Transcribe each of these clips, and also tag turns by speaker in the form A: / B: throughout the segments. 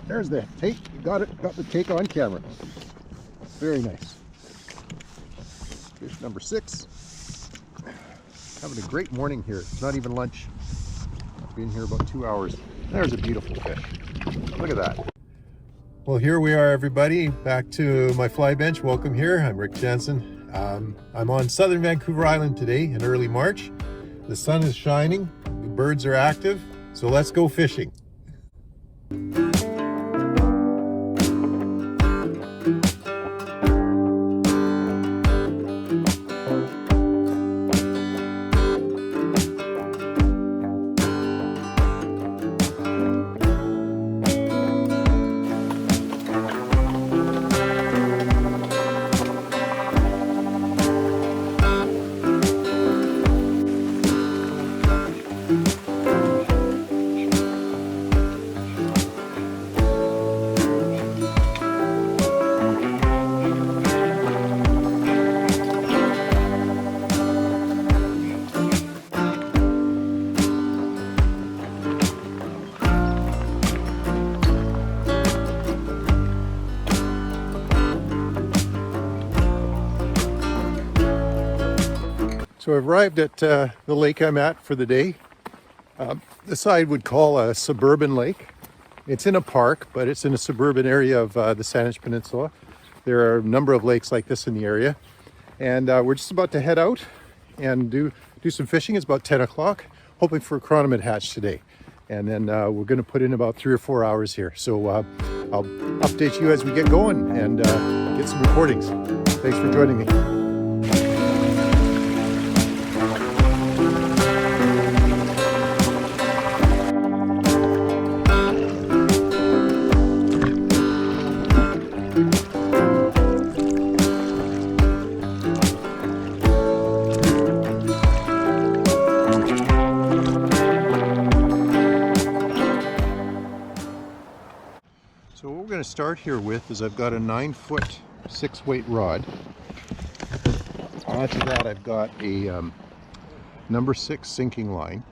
A: There's the take. You got it. Got the take on camera. Very nice. Fish number 6. Having a great morning here. It's not even lunch. I've been here about 2 hours. There's a beautiful fish. Look at that. Well, here we are, everybody. Back to my fly bench. Welcome here. I'm Rick Janzen. I'm on southern Vancouver Island today in early March. The sun is shining. The birds are active. So let's go fishing. So I've arrived at the lake I'm at for the day. This I would call a suburban lake. It's in a park, but it's in a suburban area of the Saanich Peninsula. There are a number of lakes like this in the area. And we're just about to head out and do some fishing. It's about 10 o'clock, hoping for a chironomid hatch today. And then we're going to put in about 3 or 4 hours here. So I'll update you as we get going and get some recordings. Thanks for joining me. So what we're going to start here with is I've got a 9-foot 6-weight rod. Onto that I've got a number 6 sinking line,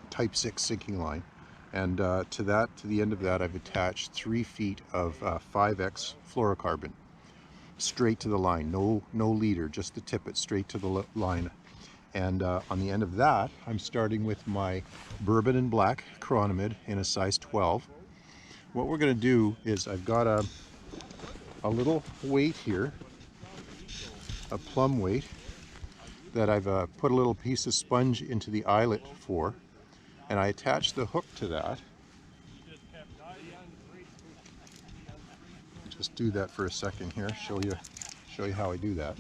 A: type 6 sinking line, and to the end of that I've attached 3 feet of 5X fluorocarbon straight to the line. No leader, just the tippet straight to the line. And on the end of that I'm starting with my bourbon and black chironomid in a size 12. What we're going to do is I've got a little weight here, a plumb weight, that I've put a little piece of sponge into the eyelet for, and I attach the hook to that. Just do that for a second here, show you how I do that.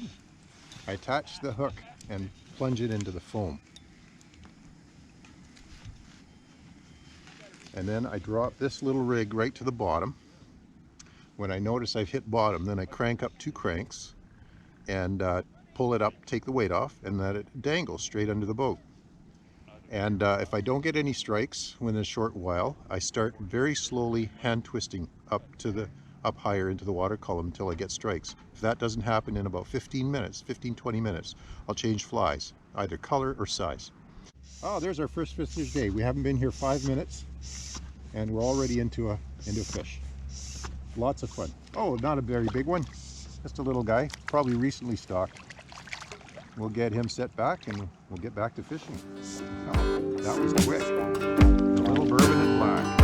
A: I attach the hook and plunge it into the foam. And then I drop this little rig right to the bottom. When I notice I've hit bottom, then I crank up 2 cranks and pull it up, take the weight off, and let it dangle straight under the boat. And if I don't get any strikes within a short while, I start very slowly hand twisting up higher into the water column until I get strikes. If that doesn't happen in about 15 minutes, 15-20 minutes, I'll change flies, either color or size. Oh, there's our first fish of the day. We haven't been here 5 minutes and we're already into a fish. Lots of fun. Oh, not a very big one, just a little guy, probably recently stocked. We'll get him set back and we'll get back to fishing. Oh, that was quick. A little bourbon and black.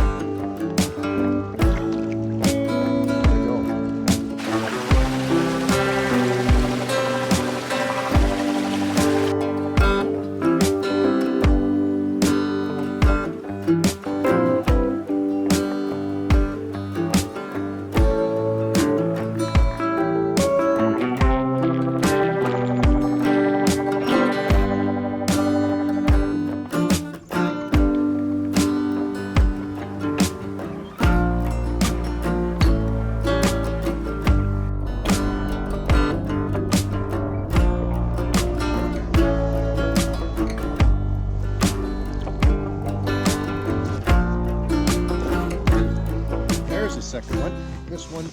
A: Second one. This one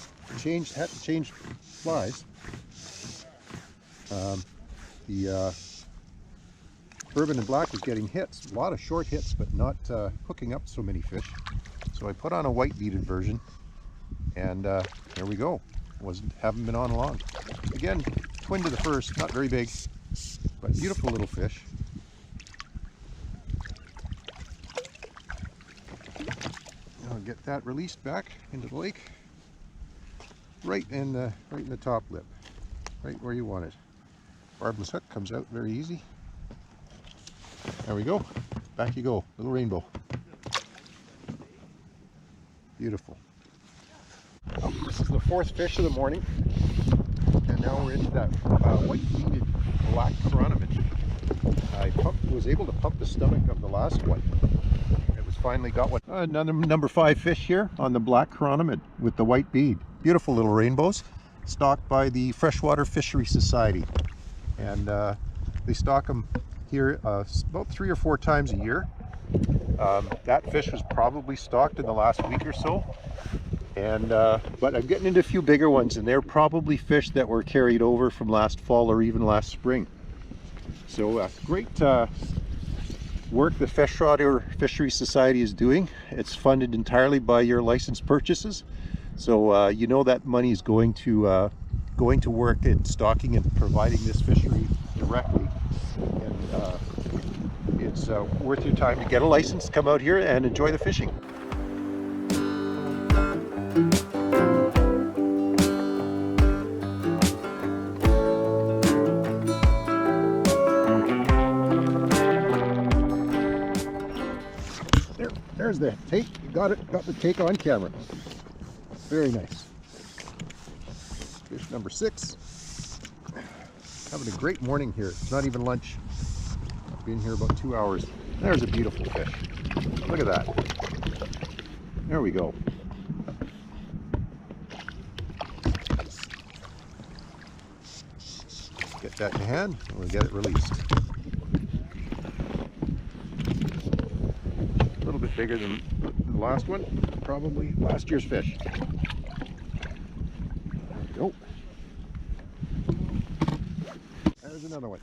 A: had to change flies. The Bourbon and black was getting hits, a lot of short hits, but not hooking up so many fish. So I put on a white beaded version, and there we go. Haven't been on long. Again, twin to the first, not very big, but beautiful little fish. I'll get that released back into the lake, right in the top lip, right where you want it. Barbless hook comes out very easy. There we go. Back you go. Little rainbow. Beautiful. Oh, this is the fourth fish of the morning, and now we're into that white beaded black chironomid. I was able to pump the stomach of the last one. It was finally got one. Another number 5 fish here on the black chironomid with the white bead. Beautiful little rainbows, stocked by the Freshwater Fishery Society, and they stock them here about 3 or 4 times a year. That fish was probably stocked in the last week or so, and but I'm getting into a few bigger ones, and they're probably fish that were carried over from last fall or even last spring. So great work the Freshwater Fishery Society is doing. It's funded entirely by your license purchases, so you know that money is going to work in stocking and providing this fishery directly. And it's worth your time to get a license, come out here and enjoy the fishing. There's the take. You got the take on camera. Very nice. Fish number 6. Having a great morning here. It's not even lunch. I've been here about 2 hours. There's a beautiful fish. Look at that. There we go. Get that in hand and we'll get it released. A little bit bigger than the last one. Probably last year's fish. There we go. There's another one.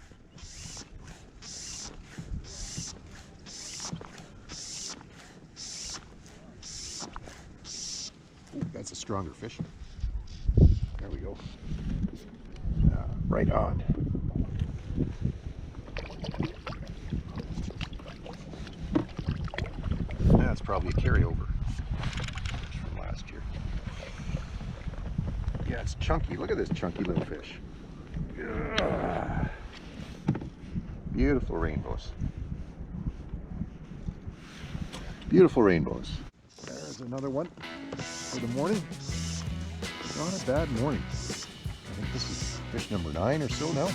A: Ooh, that's a stronger fish. There we go. Right on. That's probably a carryover from last year. Yeah, it's chunky. Look at this chunky little fish. Yeah. Beautiful rainbows. Beautiful rainbows. There's another one for the morning. Not a bad morning. I think this is fish number 9 or so now.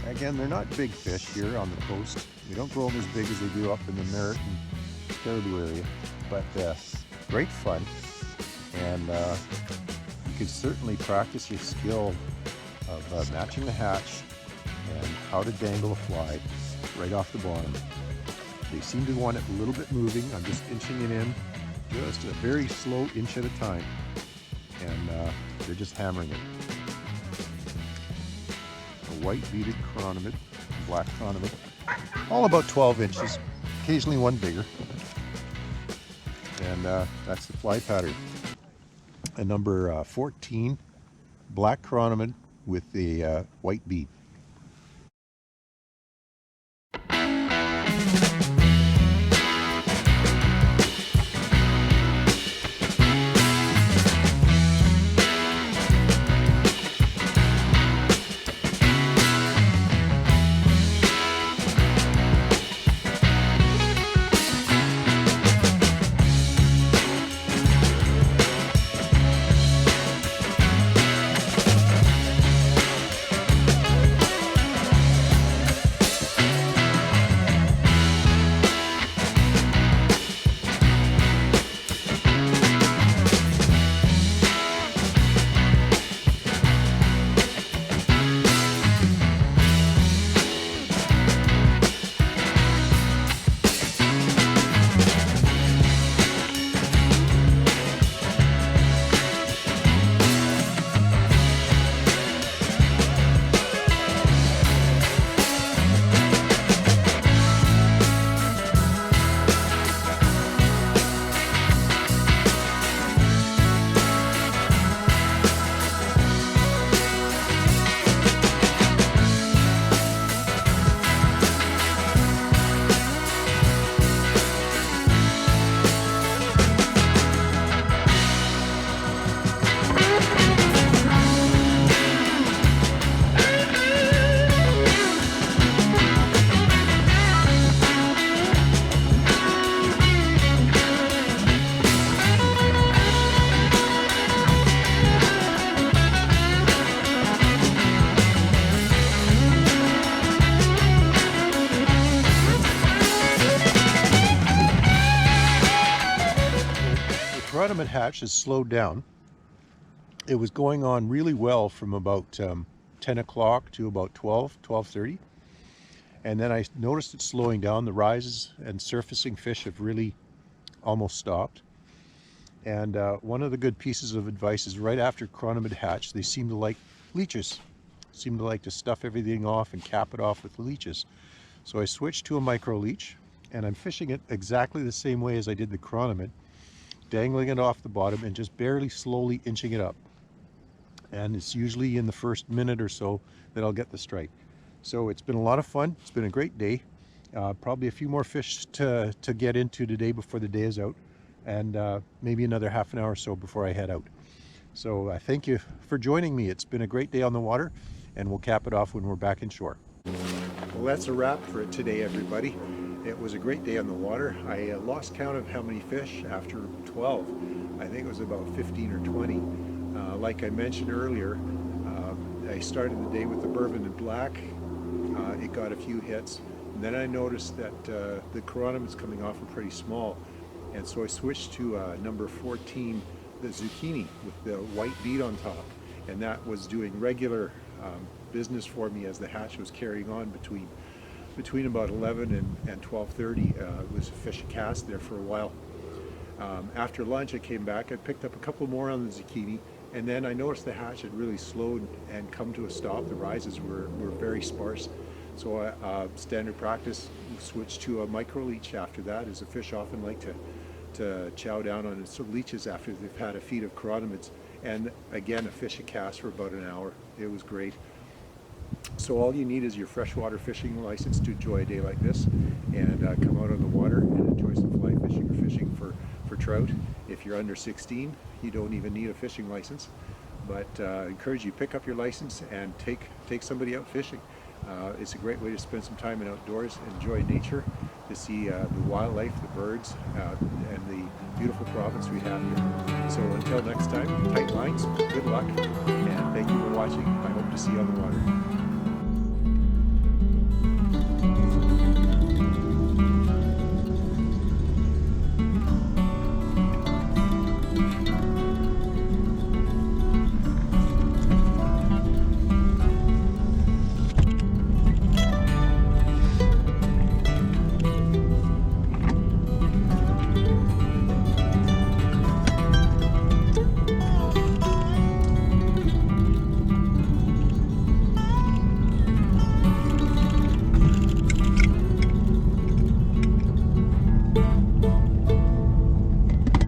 A: Again, they're not big fish here on the coast. We don't grow them as big as they do up in the Merritt and Caribou area, but great fun. And you can certainly practice your skill of matching the hatch and how to dangle a fly right off the bottom. They seem to want it a little bit moving. I'm just inching it in, just a very slow inch at a time, and they're just hammering it. A white beaded chironomid, black chironomid, all about 12 inches, occasionally one bigger. And that's the fly pattern. A number 14 black chironomid with the white bead. chironomid hatch has slowed down. It was going on really well from about 10 o'clock to about 12:30. And then I noticed it slowing down. The rises and surfacing fish have really almost stopped. And one of the good pieces of advice is right after chironomid hatch, they seem to like leeches. Seem to like to stuff everything off and cap it off with leeches. So I switched to a micro leech, and I'm fishing it exactly the same way as I did the chironomid, dangling it off the bottom and just barely slowly inching it up. And it's usually in the first minute or so that I'll get the strike. So it's been a lot of fun. It's been a great day. Probably a few more fish to get into today before the day is out, and maybe another half an hour or so before I head out. So thank you for joining me. It's been a great day on the water, and we'll cap it off when we're back in shore. Well, that's a wrap for today, everybody. It was a great day on the water. I lost count of how many fish after 12. I think it was about 15 or 20. Like I mentioned earlier, I started the day with the bourbon and black. It got a few hits. And then I noticed that the chironomids coming off are pretty small. And so I switched to number 14, the zucchini with the white bead on top. And that was doing regular business for me as the hatch was carrying on between about 11 and 12:30. It was a fish cast there for a while. After lunch I came back, I picked up a couple more on the zucchini, and then I noticed the hatch had really slowed and come to a stop. The rises were very sparse. So standard practice, switched to a micro leech after that, as the fish often like to chow down on leeches after they've had a feed of chironomids. And again, a fish a cast for about an hour. It was great. So all you need is your freshwater fishing license to enjoy a day like this, and come out on the water and enjoy some fly fishing or fishing for trout. If you're under 16, you don't even need a fishing license, but I encourage you, pick up your license and take somebody out fishing. It's a great way to spend some time in outdoors, enjoy nature, to see the wildlife, the birds, and the beautiful province we have here. So until next time, tight lines, good luck, and thank you for watching. I hope to see you on the water.